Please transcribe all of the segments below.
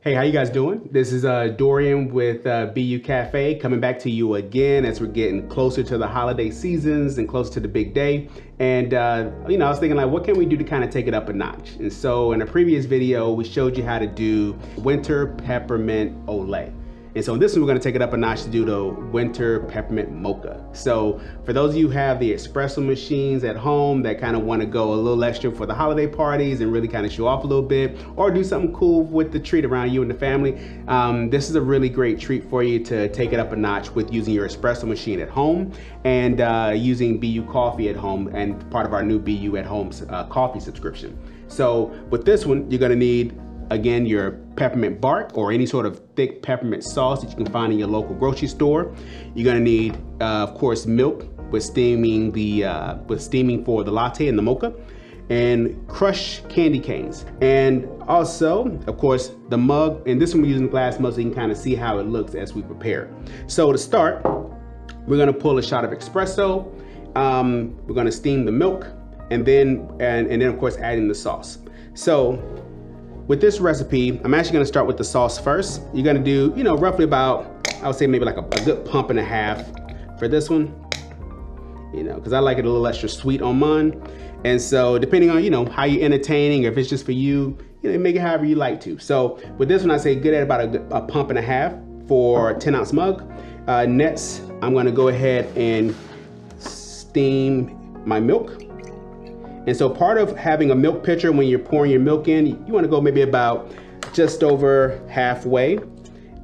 Hey, how you guys doing? This is Dorian with Beyu Cafe coming back to you again as we're getting closer to the holiday seasons and closer to the big day. And I was thinking like, what can we do to kind of take it up a notch? And so in a previous video, we showed you how to do winter peppermint ole. And so in this one, we're gonna take it up a notch to do the winter peppermint mocha. So for those of you who have the espresso machines at home that kind of wanna go a little extra for the holiday parties and really kind of show off a little bit, or do something cool with the treat around you and the family, this is a really great treat for you to take it up a notch with using your espresso machine at home and using Beyu coffee at home and part of our new Beyu at home coffee subscription. So with this one, you're gonna need, again, your peppermint bark or any sort of thick peppermint sauce that you can find in your local grocery store. You're gonna need, of course, milk with steaming for the latte and the mocha, and crushed candy canes. And also, of course, the mug. And this one we're using glass mug so you can kind of see how it looks as we prepare. So to start, we're gonna pull a shot of espresso. We're gonna steam the milk, and then of course adding the sauce. So with this recipe, I'm actually gonna start with the sauce first. You're gonna do, roughly about, I would say maybe like a good pump and a half for this one, because I like it a little extra sweet on mine. And so depending on, how you're entertaining, or if it's just for you, make it however you like to. So with this one, I say good at about a pump and a half for a 10-ounce mug. Next, I'm gonna go ahead and steam my milk. And so part of having a milk pitcher when you're pouring your milk in, you wanna go maybe about just over halfway.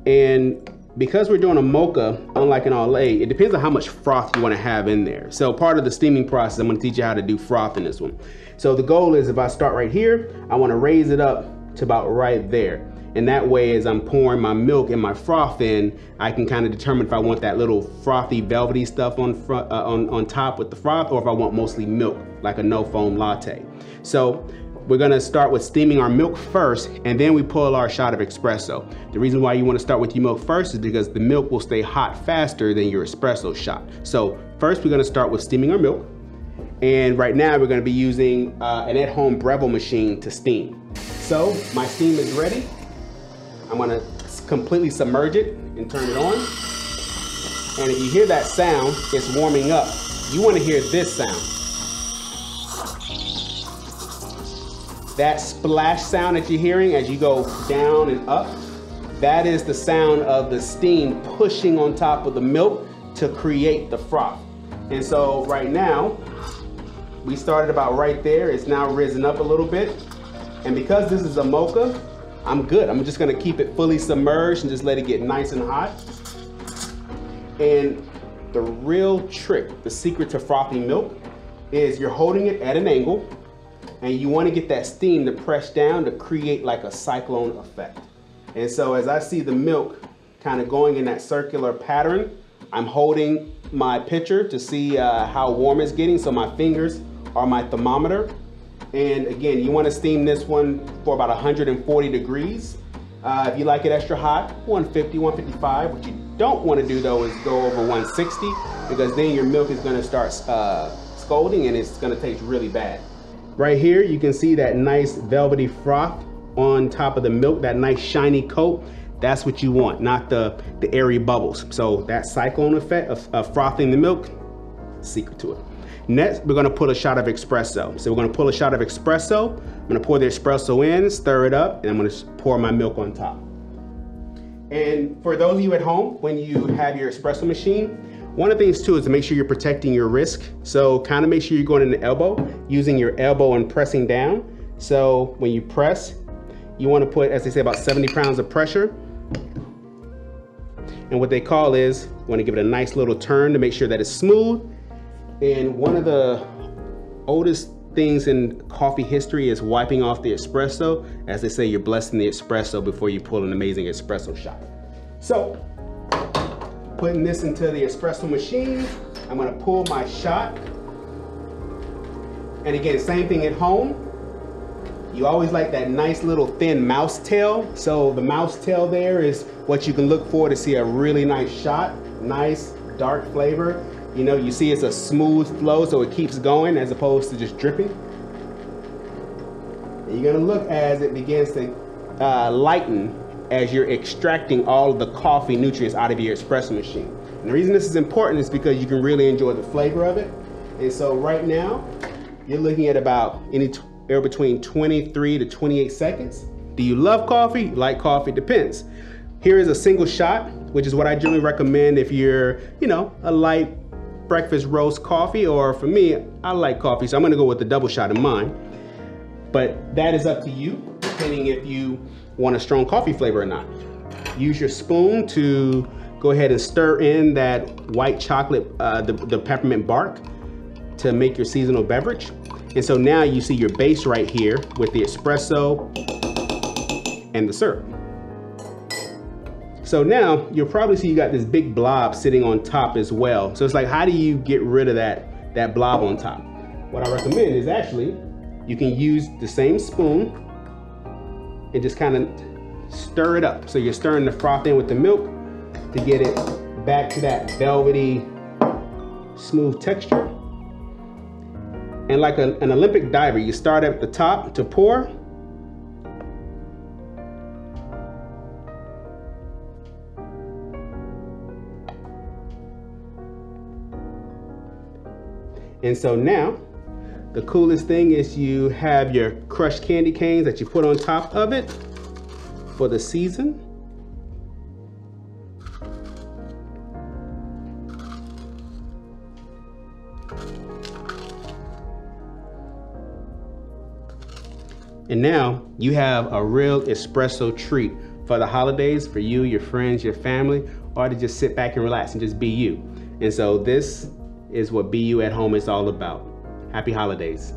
And because we're doing a mocha, unlike an ole, it depends on how much froth you wanna have in there. So part of the steaming process, I'm gonna teach you how to do froth in this one. So the goal is if I start right here, I wanna raise it up to about right there. And that way, as I'm pouring my milk and my froth in, I can kind of determine if I want that little frothy, velvety stuff on top with the froth, or if I want mostly milk, like a no foam latte. So we're gonna start with steaming our milk first, and then we pull our shot of espresso. The reason why you wanna start with your milk first is because the milk will stay hot faster than your espresso shot. So first, we're gonna start with steaming our milk. And right now, we're gonna be using an at-home Breville machine to steam. So my steam is ready. I'm gonna completely submerge it and turn it on. And if you hear that sound, it's warming up. You wanna hear this sound. That splash sound that you're hearing as you go down and up, that is the sound of the steam pushing on top of the milk to create the froth. And so right now, we started about right there. It's now risen up a little bit. And because this is a mocha, I'm good. I'm just gonna keep it fully submerged and just let it get nice and hot. And the real trick, the secret to frothy milk, is you're holding it at an angle and you wanna get that steam to press down to create like a cyclone effect. And so as I see the milk kind of going in that circular pattern, I'm holding my pitcher to see how warm it's getting. So my fingers are my thermometer. And again, you want to steam this one for about 140 degrees. If you like it extra hot, 150, 155. What you don't want to do though is go over 160, because then your milk is going to start scalding and it's going to taste really bad. Right here, you can see that nice velvety froth on top of the milk, that nice shiny coat. That's what you want, not the airy bubbles. So that cyclone effect of frothing the milk, secret to it. Next, we're gonna pull a shot of espresso. So we're gonna pull a shot of espresso. I'm gonna pour the espresso in, stir it up, and I'm gonna pour my milk on top. And for those of you at home, when you have your espresso machine, one of the things too is to make sure you're protecting your wrist. So kind of make sure you're going in the elbow, using your elbow and pressing down. So when you press, you wanna put, as they say, about 70 pounds of pressure. And what they call is, you wanna give it a nice little turn to make sure that it's smooth. And one of the oldest things in coffee history is wiping off the espresso. As they say, you're blessing the espresso before you pull an amazing espresso shot. So, putting this into the espresso machine, I'm gonna pull my shot. And again, same thing at home. You always like that nice little thin mouse tail. So the mouse tail there is what you can look for to see a really nice shot, nice dark flavor. You see it's a smooth flow, so it keeps going as opposed to just dripping. And you're gonna look as it begins to lighten as you're extracting all of the coffee nutrients out of your espresso machine. And the reason this is important is because you can really enjoy the flavor of it. And so right now, you're looking at about anywhere between 23 to 28 seconds. Do you love coffee? Like coffee? Depends. Here is a single shot, which is what I generally recommend if you're, a light breakfast roast coffee, or for me, I like coffee, so I'm gonna go with the double shot in mine. But that is up to you, depending if you want a strong coffee flavor or not. Use your spoon to go ahead and stir in that white chocolate, the peppermint bark, to make your seasonal beverage. And so now you see your base right here with the espresso and the syrup. So now you'll probably see you got this big blob sitting on top as well. So it's like, how do you get rid of that blob on top? What I recommend is actually, you can use the same spoon and just kind of stir it up. So you're stirring the froth in with the milk to get it back to that velvety, smooth texture. And like an Olympic diver, you start at the top to pour. And so now, the coolest thing is you have your crushed candy canes that you put on top of it for the season. And now you have a real espresso treat for the holidays, for you, your friends, your family, or to just sit back and relax and just be you. And so this is what Beyu at Home is all about. Happy holidays.